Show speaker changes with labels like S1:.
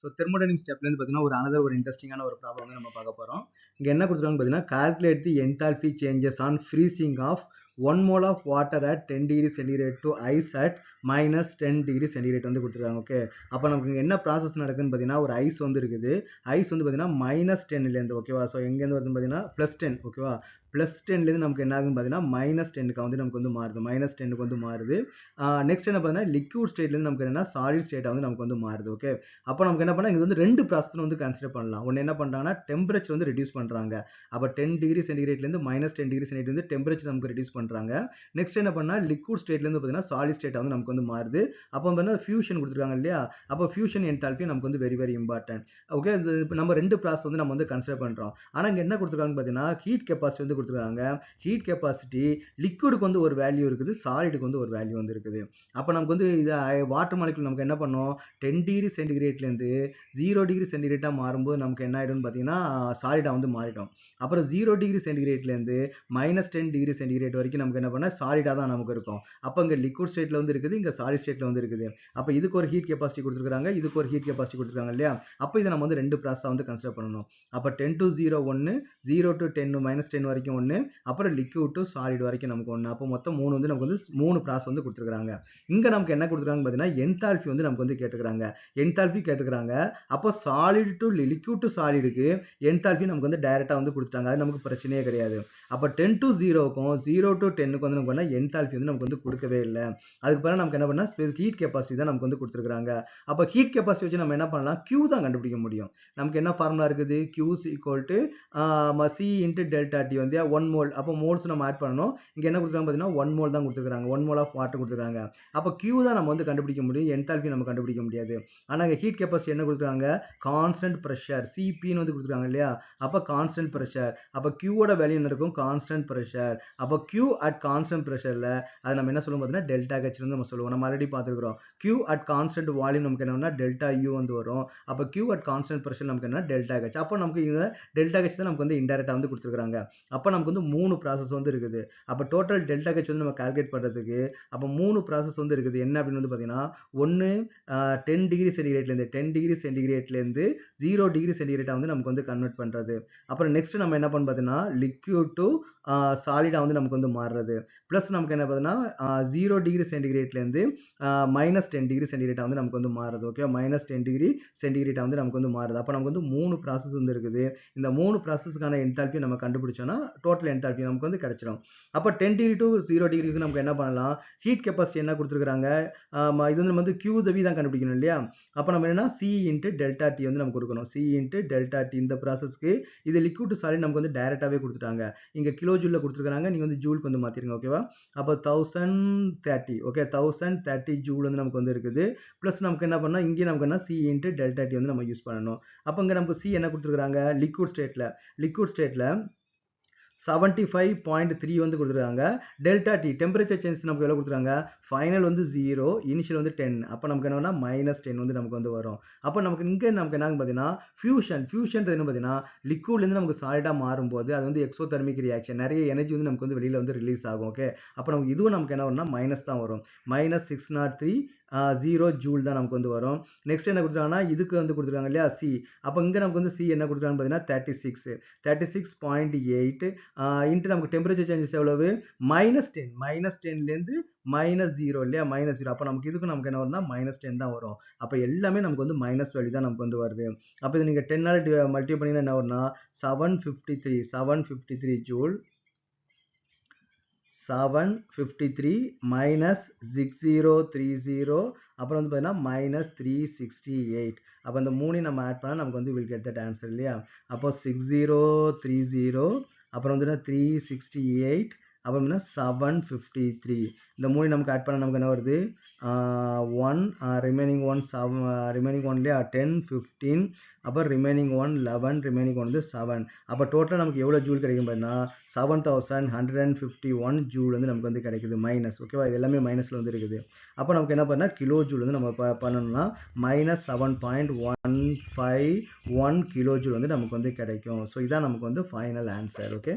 S1: So thermodynamics ஸ்டெப்லேருந்து பார்த்தீங்கன்னா ஒரு இன்ட்ரெஸ்டிங்கான ஒரு ப்ராப்ளம் வந்து நம்ம பார்க்க போகிறோம். இங்கே என்ன கொடுத்துருக்காங்கன்னு பார்த்தீங்கன்னா calculate the enthalpy changes on freezing of 1 mole of water at 10 degree centigrade to ice at minus 10 degree centigrade வந்து கொடுத்துருக்காங்க. ஓகே, அப்போ நமக்கு என்ன ப்ராசஸ் நடக்குதுன்னு பார்த்தீங்கன்னா ஒரு ஐஸ் வந்து இருக்குது. ஐஸ் வந்து பார்த்தீங்கன்னா -10லேருந்து ஓகேவா. ஸோ எங்கேருந்து வருதுன்னு பார்த்தீங்கன்னா +10 ஓகேவா. +10லேருந்து நமக்கு என்ன ஆகுதுன்னு பார்த்தீங்கன்னா -10க்கு வந்து நமக்கு வந்து மாறுது. -10க்கு வந்து மாறுது. நெக்ஸ்ட் என்ன பார்த்தீங்கன்னா லிக்விட் ஸ்டேட்லேருந்து நமக்கு என்ன சாலிட் ஸ்டேட்டாக வந்து நமக்கு வந்து மாறுது. ஓகே, அப்போ நமக்கு என்ன பண்ணால் இங்கே வந்து 2 ப்ராசஸ் வந்து கன்சிடர் பண்ணலாம். ஒன்று என்ன பண்ணுறாங்கன்னா டெம்பரேச்சர் வந்து ரெடியூஸ் பண்ணுறாங்க. அப்போ 10 டிகிரி சென்டிகிரேட்லேருந்து -10 டிகிரி சென்டிகிரேட் டெம்பரேச்சர் நமக்கு ரெடியூஸ் பண்ணுறாங்க. நெக்ஸ்ட் என்ன பண்ணால் லிக்விட் ஸ்டேட்லேருந்து பார்த்தீங்கன்னா சாலிட் ஸ்டேட்டாக வந்து நமக்கு வந்து மாறுது. அப்போ வந்து ஃபியூஷன் கொடுத்துருக்காங்க இல்லையா. அப்போ ஃபியூஷன் என்தால்பி நமக்கு வந்து வெரி இம்பார்ட்டன்ட். ஓகே, இப்போ நம்ம 2 ப்ராசஸ் வந்து நம்ம வந்து கன்சிடர் பண்ணுறோம். ஆனால் இங்கே என்ன கொடுத்துருக்காங்கன்னு பார்த்தீங்கன்னா ஹீட் கெப்பாசிட்டி வந்து கொடுத்துருக்காங்க. ஹீட் கெப்பாசிட்டி லிக்விடுக்கு வந்து ஒரு வேல்யூ இருக்குது, சாலிடுக்கு வந்து ஒரு வேல்யூ வந்து இருக்குது. அப்போ நமக்கு வந்து இது வாட்டர் மாலிகுல் நமக்கு என்ன பண்ணோம் 10 டிகிரி சென்டிகிரேட்லேருந்து 0 டிகிரி சென்டிகிரேட்டாக மாறும்போது நமக்கு என்ன ஆகிடும்னு பார்த்தீங்கன்னா சாலிடாக வந்து மாறிடும். அப்புறம் 0 டிகிரி சென்டிகிரேட்லேருந்து -10 டிகிரி சென்டிகிரேட் வரைக்கும் நமக்கு என்ன பண்ணால் சாலிடாக தான் நமக்கு இருக்கும். அப்போ இங்கே லிக்விட் ஸ்டேட்டில் வந்து இருக்குது, இங்கே சாலிட் ஸ்டேட்டில் வந்து இருக்குது. அப்போ இதுக்கு ஒரு ஹீட் கெப்பாசிட்டி கொடுத்துருக்காங்க, இதுக்கு ஒரு ஹீட் கெப்பாசிட்டி கொடுத்துருக்காங்க இல்லையா. அப்போ இதை நம்ம வந்து 2 ப்ராசஸாக வந்து கன்சிடர் பண்ணணும். அப்போ 10 to 0 1, 0 to 10 -10 வரைக்கும் 1, அப்புறம் லிக்விட் டு சாலிட் வரைக்கும் நமக்கு 1. அப்போ மொத்தம் 3 வந்து நமக்கு வந்து 3 ப்ராசஸ் வந்து கொடுத்துருக்காங்க. இங்கே நமக்கு என்ன கொடுத்துருக்காங்க பார்த்தீங்கன்னா என்தால்பி வந்து நமக்கு வந்து கேட்டுக்கிறாங்க. என்தால்பி கேட்டுக்கிறாங்க. அப்போ சாலிட் டு லிக்விட் டு சாலிடுக்கு என்தால்பி நமக்கு வந்து டைரெக்டாக வந்து கொடுத்துட்டாங்க. அது நமக்கு பிரச்சனையே கிடையாது. அப்போ 10 to 0க்கும் 0 to 10க்கு வந்து நமக்கு வந்து என்தால்பி வந்து நமக்கு வந்து கொடுக்கவே இல்லை. அதுக்கு பிறகு நமக்கு என்ன பண்ணால் ஹீட் கெப்பாசிட்டி தான் நமக்கு வந்து கொடுத்துருக்காங்க. அப்போ ஹீட் கெப்பாசிட்டி வச்சு நம்ம என்ன பண்ணலாம் Q தான் கண்டுபிடிக்க முடியும். நமக்கு என்ன ஃபார்முலா இருக்குது Q C into delta T வந்து 1 mole. அப்போ மோல்ஸ் நம்ம ஆட் பண்ணணும். இங்கே என்ன கொடுத்துருக்காங்க பார்த்தீங்கன்னா 1 mole தான் கொடுத்துருக்காங்க. 1 mole ஆஃப் வாட்டர் கொடுத்துருக்காங்க. அப்போ Q தான் நம்ம வந்து கண்டுபிடிக்க முடியும், என்தால்பி நம்ம கண்டுபிடிக்க முடியாது. ஆனால் இங்கே ஹீட் கெப்பாசிட்டி என்ன கொடுத்துருக்காங்க கான்ஸ்டன்ட் ப்ரெஷர் CPன்னு வந்து கொடுத்துருக்காங்க இல்லையா. அப்போ கான்ஸ்டன்ட் ப்ரெஷர், அப்போ Qவோட வேல்யூ என்ன இருக்கும் கான்ஸ்டன்ட் ப்ரெஷர். அப்போ Q அட் கான்ஸ்டன்ட் ப்ரெஷரில் அதை நம்ம என்ன சொல்லுவோம் பார்த்தீங்கன்னா டெல்டா H வந்து நம்ம சொல்லுவோம். நம்ம ஆல்ரெடி பார்த்துருக்கிறோம். Q அட் கான்ஸ்டன்ட் வால்யூம் நமக்கு என்னன்னா டெல்டா U வந்து வரும். அப்போ Q அட் கான்ஸ்டன்ட் ப்ரெஷர் நமக்கு என்ன டெல்டா H. அப்போ நமக்கு இந்த டெல்டா H தான் நமக்கு வந்து இன்டைரக்டாக வந்து கொடுத்துருக்காங்க. அப்போ நமக்கு வந்து 3 ப்ராசஸ் வந்து இருக்குது. அப்போ டோட்டல் டெல்டா H வந்து நம்ம கால்குலேட் பண்ணுறதுக்கு அப்போ 3 ப்ராசஸ் வந்து இருக்குது. என்ன அப்படின்னு வந்து பார்த்தீங்கன்னா ஒன்று 10 டிகிரி சென்டிகிரேட்லேருந்து 0 டிகிரி சென்டிகிரேட்டாக வந்து நமக்கு வந்து கன்வெர்ட் பண்ணுறது. அப்புறம் நெக்ஸ்ட் நம்ம என்ன பண்ண பார்த்தீங்கன்னா லிக்விட் டு சாலிடாக வந்து நமக்கு வந்து மாறுறது. ப்ளஸ் நமக்கு என்ன பார்த்தீங்கன்னா 0 டிகிரி சென்டிகிரேட்லேருந்து -10 டிகிரி சென்டிகிரேட்டாக வந்து நமக்கு வந்து மாறுது. ஓகே, -10 டிகிரி சென்டிகிரேட்டாக வந்து நமக்கு வந்து மாறுது. அப்போ நமக்கு வந்து 3 ப்ராசஸ் வந்து இருக்குது. இந்த 3 ப்ராசஸ்க்கான என்தால்பி நம்ம கண்டுபிடிச்சோன்னா டோட்டல் என்தால்பி நமக்கு வந்து கிடைச்சிடும். அப்போ 10 டிகிரி டு 0 டிகிரிக்கு நமக்கு என்ன பண்ணலாம் ஹீட் கெப்பாசிட்டி என்ன கொடுத்துருக்காங்க இது வந்து நம்ம வந்து QW தான் கண்டுபிடிக்கணும் இல்லையா. அப்போ நம்ம என்ன C இன்ட்டு டெல்டா T வந்து நம்ம கொடுக்கணும். C இன்ட்டு டெல்டா T இந்த ப்ராசஸ்க்கு இது லிக்விட் டு சாலிட் நமக்கு வந்து டைரெக்டாகவே கொடுத்துட்டாங்க. இங்கே கிலோ ஜூலில் கொடுத்துருக்காங்க, நீங்கள் வந்து ஜூலுக்கு வந்து மாற்றிருங்க ஓகேவா. அப்போ 1030 ஓகே 1030 ஜூல் வந்து நமக்கு வந்து இருக்குது. ப்ளஸ் நமக்கு என்ன பண்ணால் இங்கே நமக்கு என்ன C இன்ட்டு டெல்டா T வந்து நம்ம யூஸ் பண்ணணும். அப்போ இங்கே நமக்கு C என்ன கொடுத்துருக்காங்க லிக்விட் ஸ்டேட்டில் 75.3 வந்து கொடுத்துருக்காங்க. டெல்டா T டெம்பரேச்சர் சேஞ்ச் நமக்கு எவ்வளோ கொடுத்துருக்காங்க ஃபைனல் வந்து 0, இனிஷியல் வந்து 10. அப்போ நமக்கு என்னன்னா -10 வந்து நமக்கு வந்து வரும். அப்போ நமக்கு இங்கே நமக்கு என்னன்னு பார்த்தீங்கன்னா ஃபியூஷன் என்ன பார்த்தீங்கன்னா லிக்விட்லேருந்து நமக்கு சாலிடாக மாறும்போது அது வந்து எக்ஸோதெர்மிக் ரியாக்ஷன், நிறைய எனர்ஜி வந்து நமக்கு வந்து வெளியில் வந்து ரிலீஸ் ஆகும். ஓகே, அப்போ நமக்கு இதுவும் நமக்கு என்ன வரும்னா மைனஸ் தான் வரும். -603.0 ஜூல் தான் நமக்கு வந்து வரும். நெக்ஸ்ட் என்ன கொடுத்துருக்காங்கன்னா இதுக்கு வந்து கொடுத்துருக்காங்க இல்லையா C. அப்போ இங்கே நமக்கு வந்து C என்ன கொடுத்துருக்காங்கன்னு பார்த்தீங்கன்னா 36.8 இன்ட்டு நமக்கு டெம்பரேச்சர் சேஞ்சஸ் எவ்வளவு -10லேருந்து -0 இல்லையா -0. அப்போ நமக்கு இதுக்கு நமக்கு என்ன வரும்னா -10 தான் வரும். அப்போ எல்லாமே நமக்கு வந்து மைனஸ் வேல்யூ தான் நமக்கு வந்து வருது. அப்போ இது நீங்கள் 10ஆல் மல்டிப்ளை பண்ணிங்கன்னா என்ன வரும்னா 753 ஜூல் 753 -6030 அப்புறம் வந்து பார்த்தீங்கன்னா -368. அப்போ அந்த 3 நம்ம ஆட் பண்ணால் நமக்கு வந்து வில் கெட் தட் ஆன்சர் இல்லையா. அப்போ 6030 அப்புறம் வந்து 368 அப்புறம் 753 இந்த 3 நமக்கு ஆட் பண்ணால் நமக்கு என்ன வருது 1 ரிமைனிங் 1 இல்லையா 10 15 அப்புறம் ரிமைனிங் 1 11 ரிமைனிங் 1 வந்து 7. அப்போ டோட்டலாக நமக்கு எவ்வளோ ஜூல் கிடைக்கும் பார்த்தீங்கன்னா 7151 ஜூல் வந்து நமக்கு வந்து கிடைக்குது மைனஸ். ஓகேவா, இது எல்லாமே மைனஸில் வந்து இருக்குது. அப்போ நமக்கு என்ன பண்ணால் கிலோ ஜூல் வந்து நம்ம பண்ணணும்னா -7.151 கிலோ ஜூல் வந்து நமக்கு வந்து கிடைக்கும். ஸோ இதான் நமக்கு வந்து ஃபைனல் ஆன்சர். ஓகே.